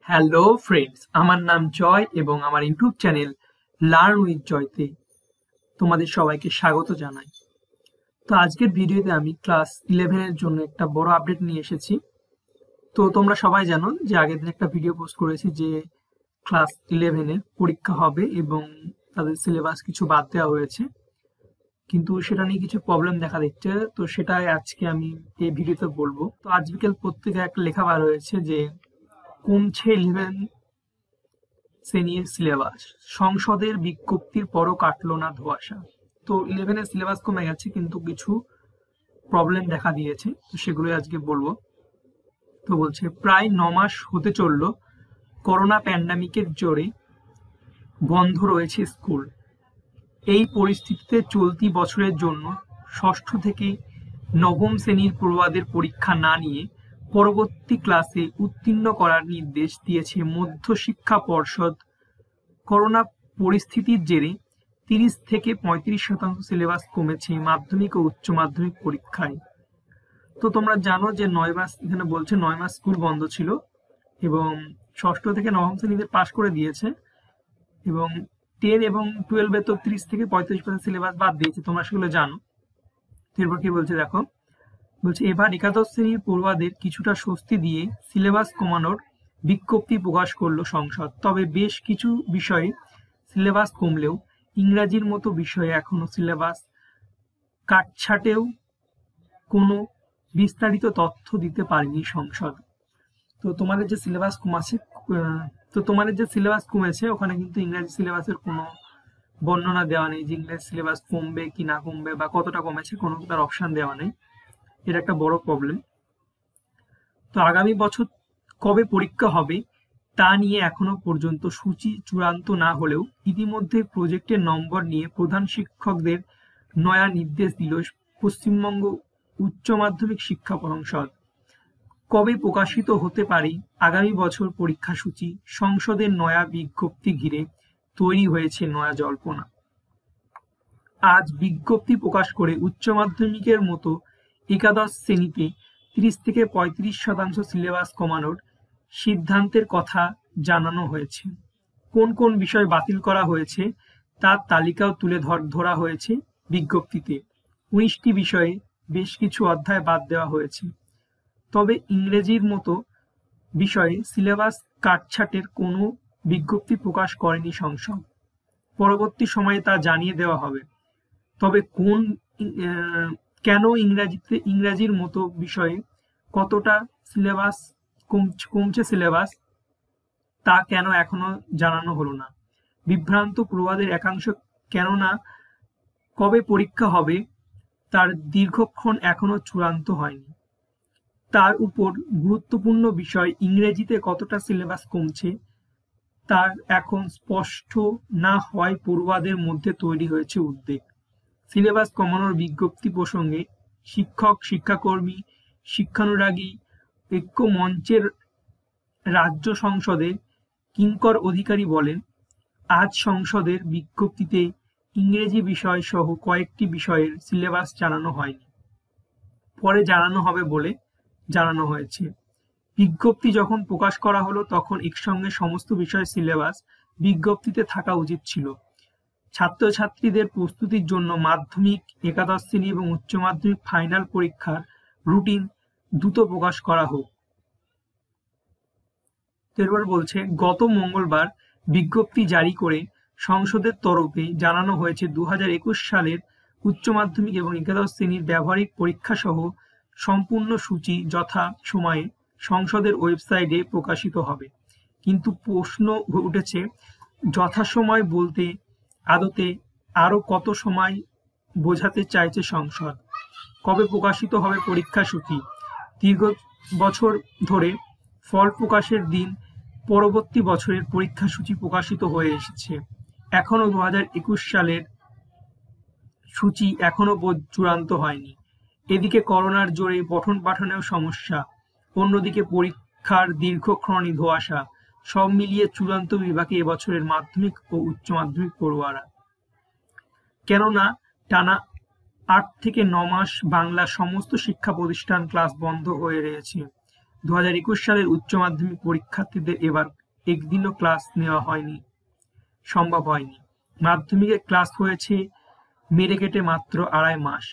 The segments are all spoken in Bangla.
হ্যালো ফ্রেন্ডস, আমার নাম জয় এবং আমার YouTube channel learn with Jayate তোমাদের সবাইকে স্বাগত জানাই। তো আজকের ভিডিওতে আমি ক্লাস 11 এর জন্য একটা বড় আপডেট নিয়ে এসেছি। তো তোমরা সবাই জানো যে আগের দিন একটা ভিডিও পোস্ট করেছি যে ক্লাস 11 এর পরীক্ষা হবে এবং তাদের সিলেবাস কিছু বাদ দেওয়া হয়েছে, কিন্তু সেটা নিয়ে কিছু প্রবলেম দেখা দিচ্ছে। তো সেটাই আজকে আমি এই ভিডিওতে বলবো। তো আজ বিকেল পত্রিকায় একটা লেখা বার হয়েছে যে কমছে 11 শ্রেণীর সিলেবাস, সংসদের বিজ্ঞপ্তির পরও কাটলো না ধোঁয়াশা। তো 11 এর সিলেবাস কমে গেছে, কিন্তু কিছু প্রবলেম দেখা দিয়েছে, তো সেগুলোই আজকে বলবো। তো বলছে প্রায় 9 মাস হতে চলল করোনা প্যান্ডামিকের জোরে বন্ধ রয়েছে স্কুল। এই পরিস্থিতিতে চলতি বছরের জন্য ষষ্ঠ থেকে নবম শ্রেণীর পড়ুয়াদের পরীক্ষা না নিয়ে পরবর্তী ক্লাসে উত্তীর্ণ করার নির্দেশ দিয়েছে মধ্যশিক্ষা পর্ষদ। করোনা পরিস্থিতির জেরে 30 থেকে 35% সিলেবাস কমেছে মাধ্যমিক ও উচ্চ মাধ্যমিক পরীক্ষায়। তো তোমরা জানো যে 9 মাস, এখানে বলছে 9 মাস স্কুল বন্ধ ছিল এবং ষষ্ঠ থেকে নবম শ্রেণীতে পাশ করে দিয়েছে এবং 10 এবং 12 তো 30 থেকে 35% সিলেবাস বাদ দিয়েছে, তোমরা সেগুলো জানো। এরপর কি বলছে দেখো, বলছে এবার একাদশ শ্রেণীর পড়ুয়াদের কিছুটা স্বস্তি দিয়ে সিলেবাস কমানোর বিজ্ঞপ্তি প্রকাশ করলো সংসদ। তবে বেশ কিছু বিষয়ে সিলেবাস কমলেও ইংরাজির মতো বিষয়ে এখনো সিলেবাস কাটছাটেও কোনো বিস্তারিত তথ্য দিতে পারেনি সংসদ। তো তোমাদের যে সিলেবাস কমেছে ওখানে কিন্তু ইংরাজি সিলেবাসের কোনো বর্ণনা দেওয়া নেই যে ইংরেজি সিলেবাস কমবে কি না কমবে বা কতটা কমেছে, কোনো তার অপশন দেওয়া নেই। এটা একটা বড় প্রবলেম। তো আগামী বছর কবে পরীক্ষা হবে তা নিয়ে এখনো পর্যন্ত সূচি চূড়ান্ত না হলেও ইতিমধ্যে প্রজেক্টের নম্বর নিয়ে প্রধান শিক্ষকদের নয়া নির্দেশ দিল পশ্চিমবঙ্গ উচ্চ মাধ্যমিক শিক্ষা পর্ষদ। কবে প্রকাশিত হতে পারে আগামী বছর পরীক্ষা সূচি, সংসদের নয়া বিজ্ঞপ্তি ঘিরে তৈরি হয়েছে নয়া জল্পনা। আজ বিজ্ঞপ্তি প্রকাশ করে উচ্চ মাধ্যমিকের মতো একাদশ শ্রেণীতে 30 থেকে 35% সিলেবাস কমানোর সিদ্ধান্তের কথা জানানো হয়েছে। কোন কোন বিষয় বাতিল করা হয়েছে তার তালিকাও তুলে ধরা হয়েছে বিজ্ঞপ্তিতে। 19টি বিষয়ে বেশ কিছু অধ্যায় বাদ দেওয়া হয়েছে। তবে ইংরেজির মতো বিষয়ে সিলেবাস কাটছাটের কোনো বিজ্ঞপ্তি প্রকাশ করেনি সংসদ। পরবর্তী সময়ে তা জানিয়ে দেওয়া হবে। তবে কেন ইংরাজির মতো বিষয়ে কতটা সিলেবাস কমছে সিলেবাস তা কেন এখনো জানানো হলো না। বিভ্রান্ত পড়ুয়াদের একাংশ কেননা কবে পরীক্ষা হবে তার দীর্ঘক্ষণ এখনো চূড়ান্ত হয়নি। তার উপর গুরুত্বপূর্ণ বিষয় ইংরেজিতে কতটা সিলেবাস কমছে তার এখন স্পষ্ট না হওয়ায় পড়ুয়াদের মধ্যে তৈরি হয়েছে উদ্বেগ। সিলেবাস কমানোর বিজ্ঞপ্তি প্রসঙ্গে শিক্ষক, শিক্ষাকর্মী, শিক্ষানুরাগী ঐক্য মঞ্চের রাজ্য সংসদের কিঙ্কর অধিকারী বলেন, আজ সংসদের বিজ্ঞপ্তিতে ইংরেজি বিষয় সহ কয়েকটি বিষয়ের সিলেবাস জানানো হয়নি, পরে জানানো হবে বলে জানানো হয়েছে। বিজ্ঞপ্তি যখন প্রকাশ করা হলো তখন একসঙ্গে সমস্ত বিষয়ের সিলেবাস বিজ্ঞপ্তিতে থাকা উচিত ছিল। ছাত্রছাত্রীদের প্রস্তুতির জন্য মাধ্যমিক, একাদশ শ্রেণী এবং উচ্চ মাধ্যমিক ফাইনাল পরীক্ষার রুটিন দ্রুত প্রকাশ করা হোক। এরপর বলছে গত মঙ্গলবার বিজ্ঞপ্তি জারি করে সংসদের তরফে জানানো হয়েছে 2021 সালের উচ্চ মাধ্যমিক এবং একাদশ শ্রেণীর ব্যবহারিক পরীক্ষা সহ সম্পূর্ণ সূচি যথা সময়ে সংসদের ওয়েবসাইটে প্রকাশিত হবে। কিন্তু প্রশ্ন উঠেছে, যথাসময় বলতে আদতে আরো কত সময় বোঝাতে চাইছে সংসদ? কবে প্রকাশিত হবে পরীক্ষা সূচি? দীর্ঘ বছর ধরে ফল প্রকাশের দিন পরবর্তী বছরের পরীক্ষা সূচি প্রকাশিত হয়ে এসেছে, এখনো 2021 সালের সূচি এখনো চূড়ান্ত হয়নি। এদিকে করোনার জোরে পঠন পাঠনেও সমস্যা, অন্যদিকে পরীক্ষার দীর্ঘক্ষণই ধোঁয়াশা, সব মিলিয়ে চূড়ান্ত বিভাগে এবছরের মাধ্যমিক ও উচ্চ মাধ্যমিক পড়ুয়ারা। কেননা টানা 8 থেকে 9 মাস বাংলা সমস্ত শিক্ষা প্রতিষ্ঠান ক্লাস বন্ধ হয়ে রয়েছে। 2021 সালের উচ্চ মাধ্যমিক পরীক্ষার্থীদের এবার একদিনও ক্লাস নেওয়া সম্ভব হয়নি। মাধ্যমিকের ক্লাস হয়েছে মেরে কেটে মাত্র 2.5 মাস।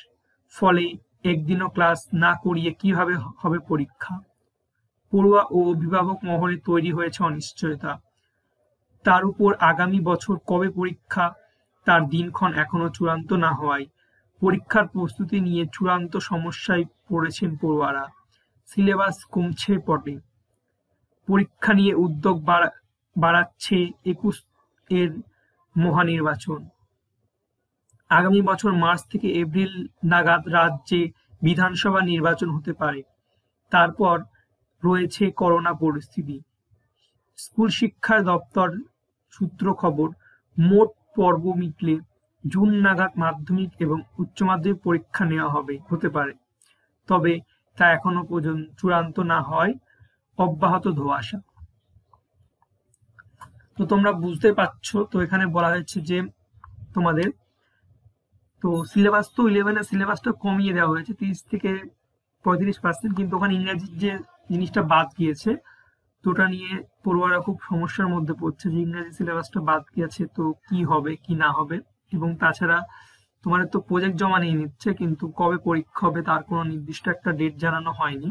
ফলে একদিনও ক্লাস না করিয়ে কিভাবে হবে পরীক্ষা? পড়ুয়া ও অভিভাবক মহলে তৈরি হয়েছে অনিশ্চয়তা। তার উপর আগামী বছর কবে পরীক্ষা তার দিনক্ষণ এখনো চূড়ান্ত না হওয়ায় পরীক্ষার প্রস্তুতি নিয়ে চূড়ান্ত সমস্যায় পড়েছেন পড়ুয়ারা। সিলেবাস কমছে পড়ে, পরীক্ষা নিয়ে উদ্যোগ বাড়াচ্ছে 21 এর মহানির্বাচন। আগামী বছর মার্চ থেকে এপ্রিল নাগাদ রাজ্যে বিধানসভা নির্বাচন হতে পারে। তারপর রয়েছে করোনা পরিস্থিতি। স্কুল শিক্ষা দপ্তর সূত্র খবর, মোট পর্ব মিটলে জুন নাগাদ মাধ্যমিক এবং উচ্চ মাধ্যমিক পরীক্ষা নেওয়া হতে পারে। তবে তা এখনো পর্যন্ত চূড়ান্ত না হয় অব্যাহত ধোঁয়াশা। তো তোমরা বুঝতে পারছো, তো এখানে বলা হয়েছে যে তোমাদের তো সিলেবাস তো 11 সিলেবাসটা কমিয়ে দেওয়া হয়েছে 30 থেকে 35%, কিন্তু ওখানে ইংরেজির যে জিনিসটা বাদ গিয়েছে তো ওটা নিয়ে পড়ুয়ারা খুব সমস্যার মধ্যে পড়ছে যে ইংরেজি সিলেবাসটা বাদ গিয়েছে, তো কি হবে কি না হবে। এবং তাছাড়া তোমাদের তো প্রজেক্ট জমা নিয়ে নিচ্ছে, কিন্তু কবে পরীক্ষা হবে তার কোনো নির্দিষ্ট একটা ডেট জানানো হয়নি।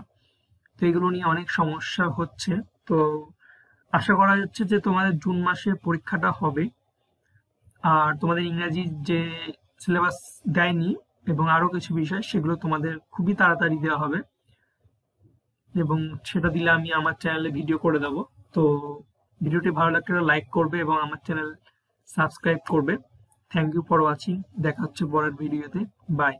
তো এগুলো নিয়ে অনেক সমস্যা হচ্ছে। তো আশা করা যাচ্ছে যে তোমাদের জুন মাসে পরীক্ষাটা হবে। আর তোমাদের ইংরাজি যে সিলেবাস দেয়নি এবং আরো কিছু বিষয় সেগুলো তোমাদের খুবই তাড়াতাড়ি দেওয়া হবে, এবং সেটা দিলে আমি আমার চ্যানেলে ভিডিও করে দেবো। তো ভিডিওটি ভালো লাগলে লাইক করবে এবং আমার চ্যানেল সাবস্ক্রাইব করবে। Thank you for watching. দেখা হচ্ছে পরের ভিডিওতে। বাই।